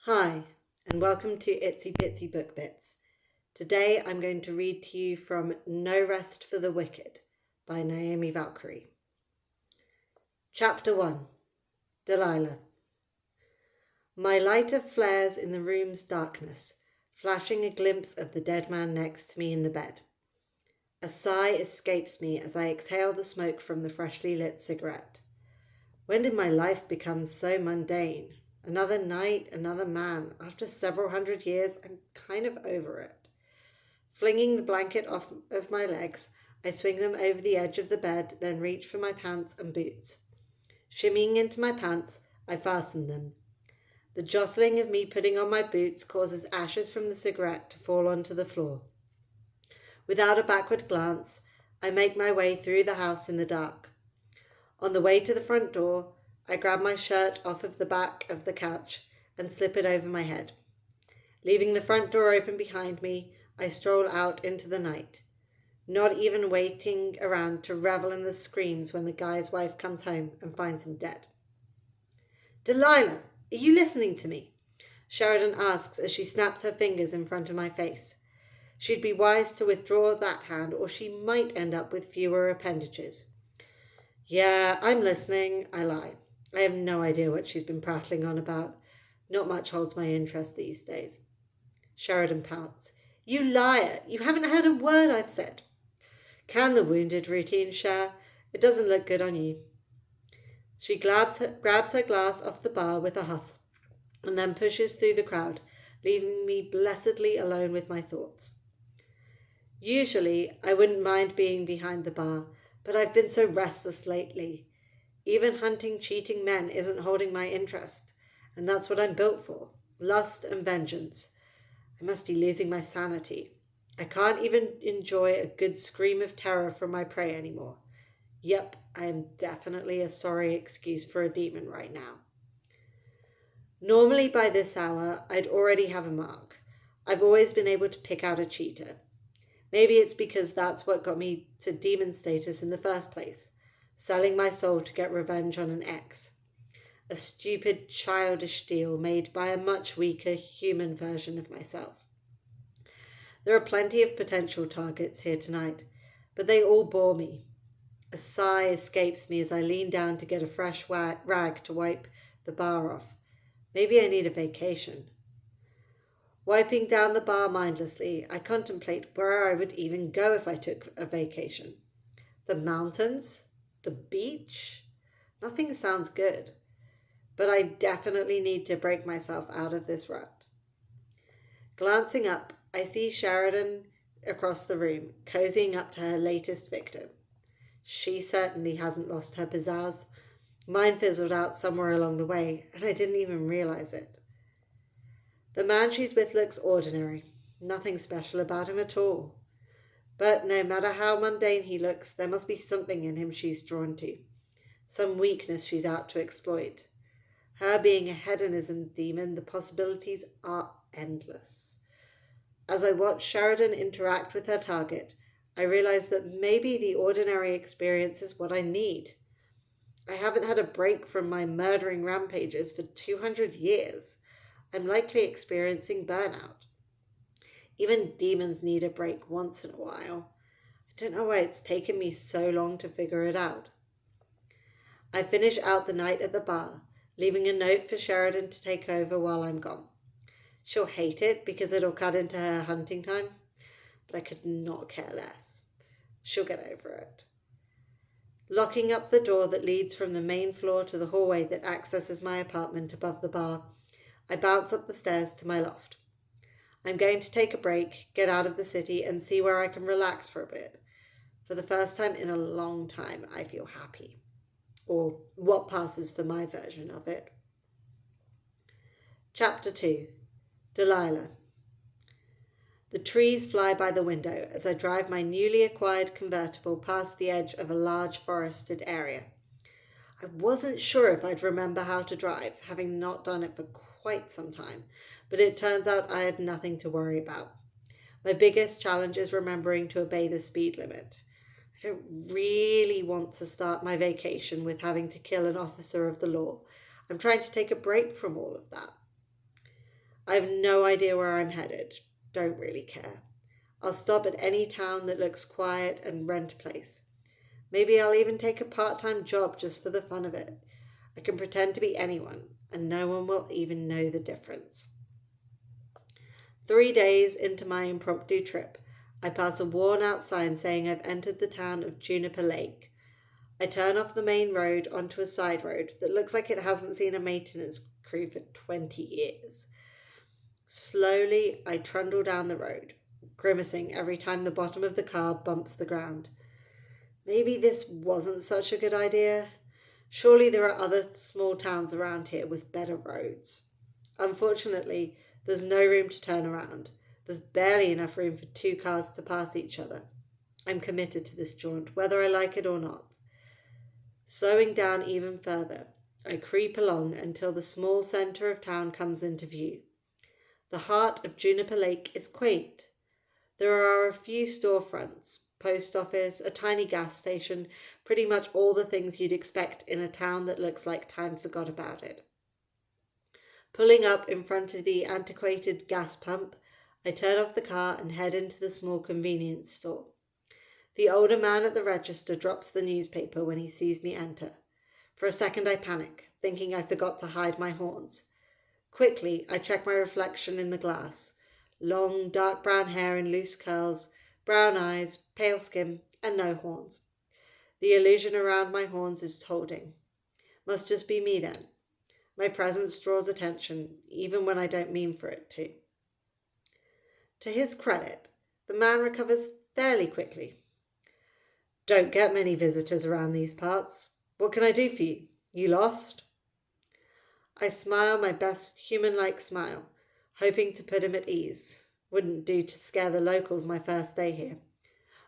Hi, and welcome to Itsy Bitsy Book Bits. Today I'm going to read to you from No Rest for the Wicked by Naomi Valkyrie. Chapter 1. Delilah. My lighter flares in the room's darkness, flashing a glimpse of the dead man next to me in the bed. A sigh escapes me as I exhale the smoke from the freshly lit cigarette. When did my life become so mundane? Another night, another man. After several hundred years, I'm kind of over it. Flinging the blanket off of my legs, I swing them over the edge of the bed, then reach for my pants and boots. Shimmying into my pants, I fasten them. The jostling of me putting on my boots causes ashes from the cigarette to fall onto the floor. Without a backward glance, I make my way through the house in the dark. On the way to the front door, I grab my shirt off of the back of the couch and slip it over my head. Leaving the front door open behind me, I stroll out into the night, not even waiting around to revel in the screams when the guy's wife comes home and finds him dead. "Delilah, are you listening to me?" Sheridan asks as she snaps her fingers in front of my face. She'd be wise to withdraw that hand, or she might end up with fewer appendages. "Yeah, I'm listening," I lie. I have no idea what she's been prattling on about. Not much holds my interest these days. Sheridan pouts. "You liar! You haven't heard a word I've said." "Can the wounded routine, Cher? It doesn't look good on you." She grabs her glass off the bar with a huff, and then pushes through the crowd, leaving me blessedly alone with my thoughts. Usually, I wouldn't mind being behind the bar, but I've been so restless lately. Even hunting cheating men isn't holding my interest, and that's what I'm built for, lust and vengeance. I must be losing my sanity. I can't even enjoy a good scream of terror from my prey anymore. Yep, I am definitely a sorry excuse for a demon right now. Normally by this hour, I'd already have a mark. I've always been able to pick out a cheater. Maybe it's because that's what got me to demon status in the first place, selling my soul to get revenge on an ex. A stupid, childish deal made by a much weaker human version of myself. There are plenty of potential targets here tonight, but they all bore me. A sigh escapes me as I lean down to get a fresh rag to wipe the bar off. Maybe I need a vacation. Wiping down the bar mindlessly, I contemplate where I would even go if I took a vacation. The mountains? The beach? Nothing sounds good, but I definitely need to break myself out of this rut. Glancing up, I see Sheridan across the room, cozying up to her latest victim. She certainly hasn't lost her pizzazz. Mine fizzled out somewhere along the way, and I didn't even realize it. The man she's with looks ordinary. Nothing special about him at all. But no matter how mundane he looks, there must be something in him she's drawn to. Some weakness she's out to exploit. Her being a hedonism demon, the possibilities are endless. As I watch Sheridan interact with her target, I realize that maybe the ordinary experience is what I need. I haven't had a break from my murdering rampages for 200 years. I'm likely experiencing burnout. Even demons need a break once in a while. I don't know why it's taken me so long to figure it out. I finish out the night at the bar, leaving a note for Sheridan to take over while I'm gone. She'll hate it because it'll cut into her hunting time, but I could not care less. She'll get over it. Locking up the door that leads from the main floor to the hallway that accesses my apartment above the bar, I bounce up the stairs to my loft. I'm going to take a break, get out of the city, and see where I can relax for a bit. For the first time in a long time, I feel happy. Or what passes for my version of it. Chapter 2. Delilah. The trees fly by the window as I drive my newly acquired convertible past the edge of a large forested area. I wasn't sure if I'd remember how to drive, having not done it for quite some time, but it turns out I had nothing to worry about. My biggest challenge is remembering to obey the speed limit. I don't really want to start my vacation with having to kill an officer of the law. I'm trying to take a break from all of that. I have no idea where I'm headed. Don't really care. I'll stop at any town that looks quiet and rent a place. Maybe I'll even take a part-time job just for the fun of it. I can pretend to be anyone, and no one will even know the difference. 3 days into my impromptu trip, I pass a worn-out sign saying I've entered the town of Juniper Lake. I turn off the main road onto a side road that looks like it hasn't seen a maintenance crew for 20 years. Slowly, I trundle down the road, grimacing every time the bottom of the car bumps the ground. Maybe this wasn't such a good idea. Surely there are other small towns around here with better roads. Unfortunately, there's no room to turn around. There's barely enough room for 2 cars to pass each other. I'm committed to this jaunt, whether I like it or not. Slowing down even further, I creep along until the small centre of town comes into view. The heart of Juniper Lake is quaint. There are a few storefronts, post office, a tiny gas station, pretty much all the things you'd expect in a town that looks like time forgot about it. Pulling up in front of the antiquated gas pump, I turn off the car and head into the small convenience store. The older man at the register drops the newspaper when he sees me enter. For a second I panic, thinking I forgot to hide my horns. Quickly, I check my reflection in the glass. Long, dark brown hair in loose curls, brown eyes, pale skin, and no horns. The illusion around my horns is holding. Must just be me then. My presence draws attention, even when I don't mean for it to. To his credit, the man recovers fairly quickly. Don't get many visitors around these parts. What can I do for you? You lost? I smile my best human-like smile, hoping to put him at ease. Wouldn't do to scare the locals my first day here.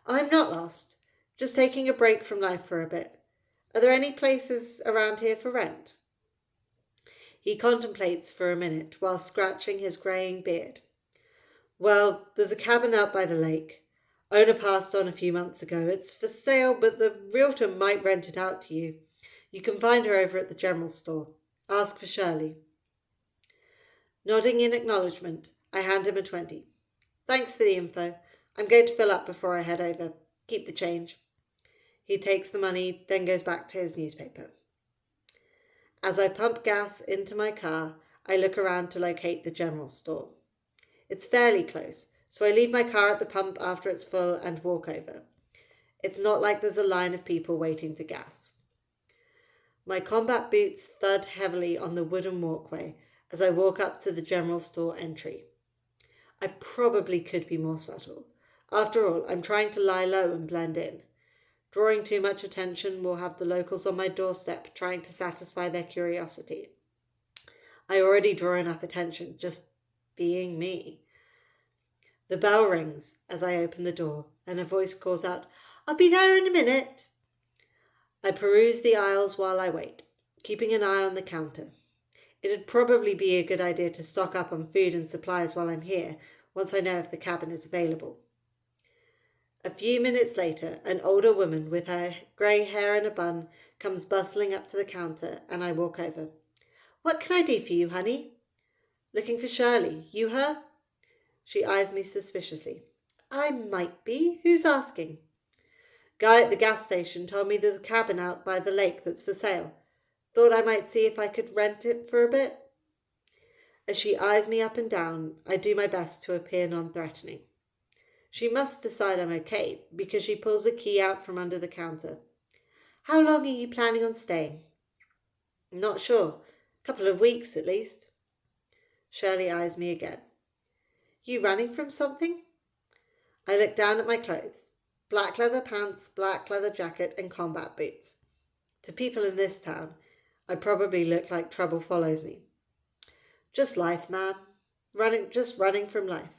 I'm not lost. Just taking a break from life for a bit. Are there any places around here for rent? He contemplates for a minute while scratching his greying beard. Well, there's a cabin out by the lake. Owner passed on a few months ago. It's for sale, but the realtor might rent it out to you. You can find her over at the general store. Ask for Shirley. Nodding in acknowledgement, I hand him a 20. Thanks for the info. I'm going to fill up before I head over. Keep the change. He takes the money, then goes back to his newspaper. As I pump gas into my car, I look around to locate the general store. It's fairly close, so I leave my car at the pump after it's full and walk over. It's not like there's a line of people waiting for gas. My combat boots thud heavily on the wooden walkway as I walk up to the general store entry. I probably could be more subtle. After all, I'm trying to lie low and blend in. Drawing too much attention will have the locals on my doorstep trying to satisfy their curiosity. I already draw enough attention just being me. The bell rings as I open the door, and a voice calls out, "I'll be there in a minute." I peruse the aisles while I wait, keeping an eye on the counter. It'd probably be a good idea to stock up on food and supplies while I'm here, once I know if the cabin is available. A few minutes later, an older woman with her grey hair in a bun comes bustling up to the counter, and I walk over. "What can I do for you, honey?" "Looking for Shirley. You her?" She eyes me suspiciously. "I might be. Who's asking?" "Guy at the gas station told me there's a cabin out by the lake that's for sale. Thought I might see if I could rent it for a bit." As she eyes me up and down, I do my best to appear non-threatening. She must decide I'm okay, because she pulls a key out from under the counter. "How long are you planning on staying?" "Not sure. Couple of weeks at least." Shirley eyes me again. "You running from something?" I look down at my clothes. Black leather pants, black leather jacket, and combat boots. To people in this town, I probably look like trouble follows me. "Just life, ma'am. Running from life."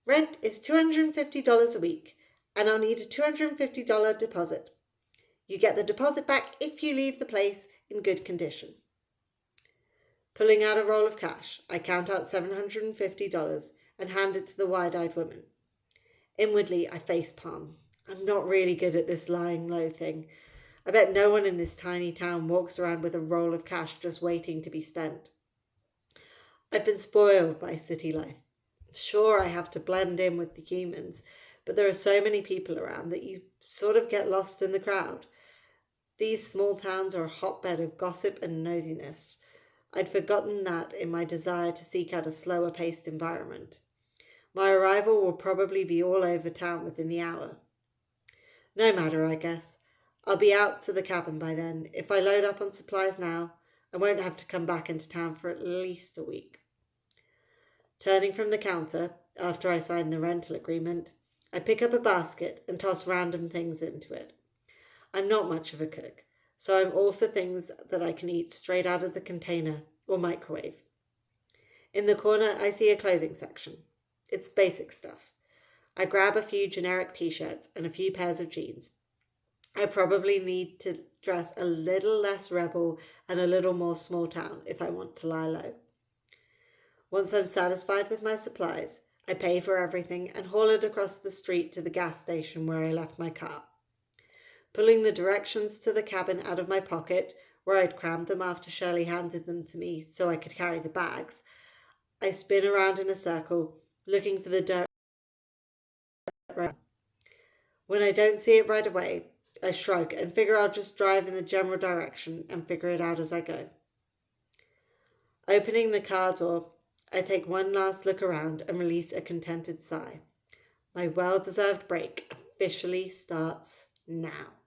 "Rent is $250 a week, and I'll need a $250 deposit. You get the deposit back if you leave the place in good condition." Pulling out a roll of cash, I count out $750 and hand it to the wide-eyed woman. Inwardly, I facepalm. I'm not really good at this lying low thing. I bet no one in this tiny town walks around with a roll of cash just waiting to be spent. I've been spoiled by city life. Sure, I have to blend in with the humans, but there are so many people around that you sort of get lost in the crowd. These small towns are a hotbed of gossip and nosiness. I'd forgotten that in my desire to seek out a slower paced environment. My arrival will probably be all over town within the hour. No matter, I guess. I'll be out to the cabin by then. If I load up on supplies now, I won't have to come back into town for at least a week. Turning from the counter, after I sign the rental agreement, I pick up a basket and toss random things into it. I'm not much of a cook, so I'm all for things that I can eat straight out of the container or microwave. In the corner, I see a clothing section. It's basic stuff. I grab a few generic t-shirts and a few pairs of jeans. I probably need to dress a little less rebel and a little more small town if I want to lie low. Once I'm satisfied with my supplies, I pay for everything and haul it across the street to the gas station where I left my car. Pulling the directions to the cabin out of my pocket, where I'd crammed them after Shirley handed them to me so I could carry the bags, I spin around in a circle, looking for the dirt road. When I don't see it right away, I shrug and figure I'll just drive in the general direction and figure it out as I go. Opening the car door, I take one last look around and release a contented sigh. My well-deserved break officially starts now.